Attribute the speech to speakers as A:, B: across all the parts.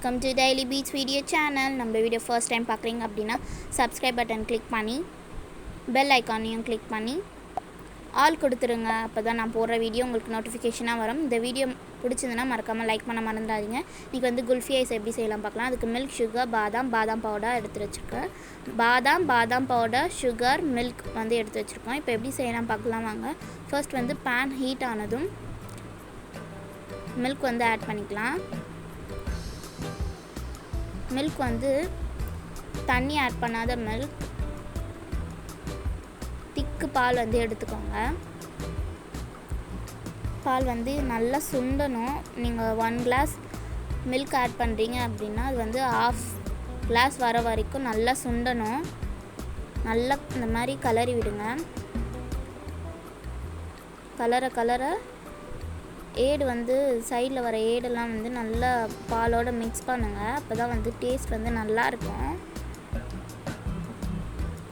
A: Welcome to daily beats video channel. நம்ம வீடியோ first time பார்க்குறீங்க அப்படின்னா சப்ஸ்கிரைப் பட்டன் கிளிக் பண்ணி பெல் ஐக்கானையும் கிளிக் பண்ணி ஆல் கொடுத்துருங்க. அப்போ தான் நான் போடுற வீடியோ உங்களுக்கு நோட்டிஃபிகேஷனாக வரும். இந்த வீடியோ பிடிச்சிருந்துன்னா மறக்காமல் லைக் பண்ண மறந்துடாதீங்க. இன்றைக்கி வந்து குல்ஃபி ஐஸ் எப்படி செய்யலாம் பார்க்கலாம். அதுக்கு மில்க், சுகர், பாதாம் பவுடர் எடுத்து வச்சுருக்கேன். பாதாம் பவுடர், சுகர், மில்க் வந்து எடுத்து வச்சுருக்கோம். இப்போ எப்படி செய்யலாம் பார்க்கலாம் வாங்க. ஃபர்ஸ்ட் வந்து பேன் ஹீட் ஆனதும் மில்க் வந்து ஆட் பண்ணிக்கலாம். மில்க் வந்து தண்ணி ஆட் பண்ணாத மில்க், திக்கு பால் வந்து எடுத்துக்கோங்க. பால் வந்து நல்லா சுண்டணும். நீங்கள் 1 கிளாஸ் மில்க் ஆட் பண்ணுறீங்க அப்படின்னா அது வந்து 1/2 கிளாஸ் வர வரைக்கும் நல்லா சுண்டணும். நல்லா இந்த மாதிரி கலரி விடுங்க. கலர ஏடு வந்து சைடில் வர ஏடெல்லாம் வந்து நல்லா பாலோடு மிக்ஸ் பண்ணுங்கள். அப்போ தான் வந்து டேஸ்ட் வந்து நல்லாயிருக்கும்.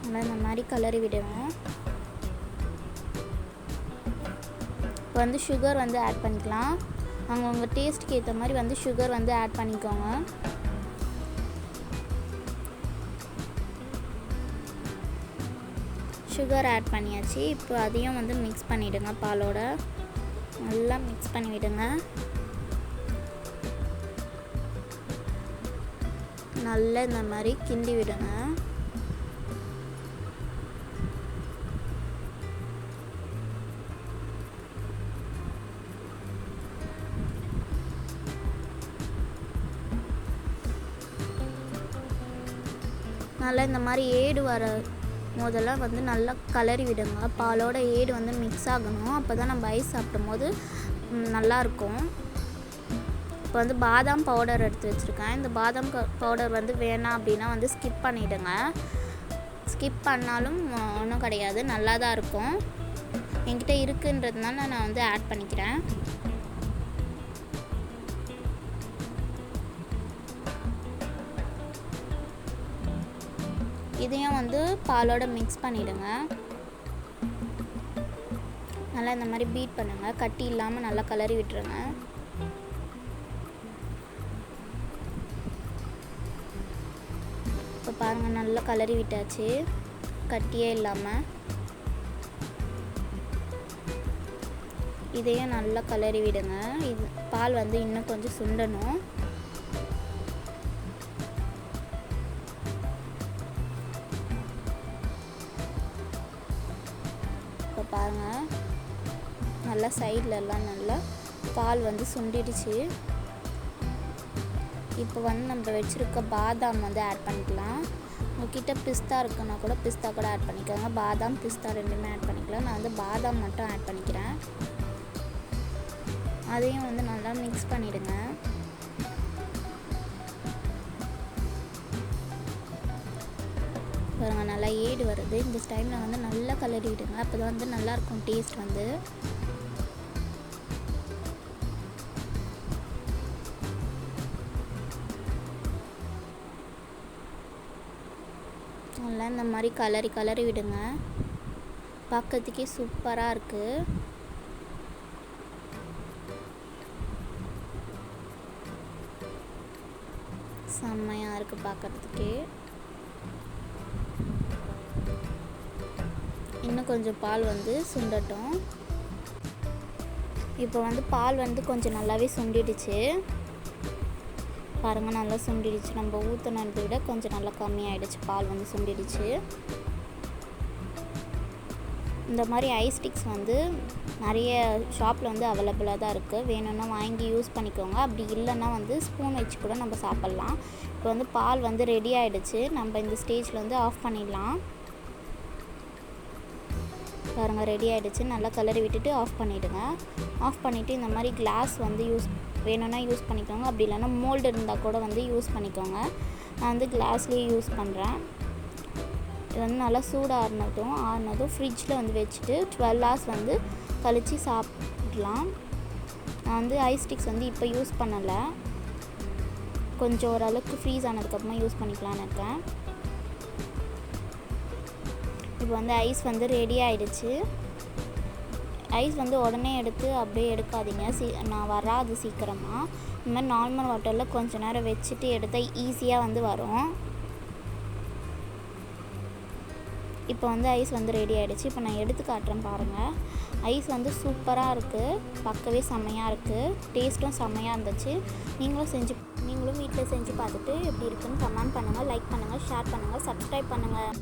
A: இந்த மாதிரி கலரி விடுவோம். இப்போ வந்து சுகர் வந்து ஆட் பண்ணிக்கலாம். அவங்கவுங்க டேஸ்ட்டுக்கு ஏற்ற மாதிரி வந்து சுகர் வந்து ஆட் பண்ணிக்கோங்க. சுகர் ஆட் பண்ணியாச்சு. இப்போ அதையும் வந்து மிக்ஸ் பண்ணிவிடுங்க. பாலோட நல்லா மிக்ஸ் பண்ணி விடுங்க. நல்லா இந்த மாதிரி கிண்டி விடுங்க. நல்லா இந்த மாதிரி ஏடு வர முதல்ல வந்து நல்லா கலரி விடுங்க. பாலோட ஏடு வந்து மிக்ஸ் ஆகணும். அப்போ தான் நம்ம ஐஸ் சாப்பிடும் போது நல்லாயிருக்கும். இப்போ வந்து பாதாம் பவுடர் எடுத்து வச்சுருக்கேன். இந்த பாதாம் பவுடர் வந்து வேணாம் அப்படின்னா வந்து ஸ்கிப் பண்ணிவிடுங்க. ஸ்கிப் பண்ணாலும் ஒன்றும் கிடையாது, நல்லா தான் இருக்கும். என்கிட்ட இருக்குன்றதுனால நான் வந்து ஆட் பண்ணிக்கிறேன். இதையும் வந்து பாலோட மிக்ஸ் பண்ணிவிடுங்க. நல்லா இந்த மாதிரி பீட் பண்ணுங்கள். கட்டி இல்லாமல் நல்லா கலரி விட்டுருங்க. இப்போ பாருங்கள், நல்லா கலரி விட்டாச்சு, கட்டியே இல்லாமல். இதையும் நல்லா கலரி விடுங்க. இது பால் வந்து இன்னும் கொஞ்சம் சுண்டணும். இப்போ பாருங்கள், நல்லா சைட்லலாம் நல்லா பால் வந்து சுண்டிடுச்சு. இப்போ வந்து நம்ம வச்சுருக்க பாதாம் வந்து ஆட் பண்ணிக்கலாம். உங்கள்கிட்ட பிஸ்தா இருக்குன்னா கூட பிஸ்தா கூட ஆட் பண்ணிக்கோங்க. பாதாம், பிஸ்தா ரெண்டுமே ஆட் பண்ணிக்கலாம். நான் வந்து பாதாம் மட்டும் ஆட் பண்ணிக்கிறேன். அதையும் வந்து நல்லா மிக்ஸ் பண்ணிவிடுங்க. பாருங்கள், நல்லா ஏடு வருது. இந்த டைமில் வந்து நல்லா கலரி விடுங்க. அப்போ தான் வந்து நல்லாயிருக்கும் டேஸ்ட் வந்து. நல்லா இந்த மாதிரி கலரி விடுங்க. பார்க்கறதுக்கே சூப்பராக இருக்குது. செம்மையாக இருக்குது பார்க்குறதுக்கே. இன்னும் கொஞ்சம் பால் வந்து சுண்டட்டும். இப்போ வந்து பால் வந்து கொஞ்சம் நல்லாவே சுண்டிடுச்சு. பாருங்கள், நல்லா சுண்டிடுச்சு. நம்ம ஊற்றினதை விட கொஞ்சம் நல்லா கம்மியாயிடுச்சு. பால் வந்து சுண்டிடுச்சு. இந்த மாதிரி ஐஸ் ஸ்டிக்ஸ் வந்து நிறைய ஷாப்பில் வந்து அவைலபிளாக தான் இருக்குது. வேணும்னா வாங்கி யூஸ் பண்ணிக்கோங்க. அப்படி இல்லைன்னா வந்து ஸ்பூன் வச்சு கூட நம்ம சாப்பிட்லாம். இப்போ வந்து பால் வந்து ரெடி ஆகிடுச்சு. நம்ம இந்த ஸ்டேஜில் வந்து ஆஃப் பண்ணிடலாம். பாருங்கள், ரெடி ஆகிடுச்சு. நல்லா கலரி விட்டுட்டு ஆஃப் பண்ணிவிடுங்க. ஆஃப் பண்ணிவிட்டு இந்த மாதிரி கிளாஸ் வந்து வேணும்னா யூஸ் பண்ணிக்கோங்க. அப்படி இல்லைன்னா மோல்டு இருந்தால் கூட வந்து யூஸ் பண்ணிக்கோங்க. நான் வந்து கிளாஸ்லேயே யூஸ் பண்ணுறேன். இது வந்து நல்லா ஆறினதும் ஃப்ரிட்ஜில் வந்து வச்சுட்டு 12 hours வந்து கழித்து சாப்பிடலாம். நான் வந்து ஐஸ் ஸ்டிக்ஸ் வந்து இப்போ யூஸ் பண்ணலை. கொஞ்சம் ஓரளவுக்கு ஃப்ரீஸ் ஆனதுக்கப்புறமா யூஸ் பண்ணிக்கலான்னு இருக்கேன். இப்போ வந்து ஐஸ் வந்து ரெடி ஆகிடுச்சு. ஐஸ் வந்து உடனே எடுத்து அப்படியே எடுக்காதீங்க, நான் வராது சீக்கிரமாக. இந்த மாதிரி நார்மல் வாட்டரில் கொஞ்சம் நேரம் வச்சுட்டு எடுத்தால் ஈஸியாக வந்து வரும். இப்போ வந்து ஐஸ் வந்து ரெடி ஆகிடுச்சு. இப்போ நான் எடுத்து காட்டுறேன் பாருங்கள். ஐஸ் வந்து சூப்பராக இருக்குது, பார்க்கவே செம்மையாக இருக்குது, டேஸ்ட்டும் செம்மையாக இருந்துச்சு. நீங்களும் வீட்டில் செஞ்சு பார்த்துட்டு எப்படி இருக்குன்னு கமெண்ட் பண்ணுங்கள், லைக் பண்ணுங்கள், ஷேர் பண்ணுங்கள், சப்ஸ்கிரைப் பண்ணுங்கள்.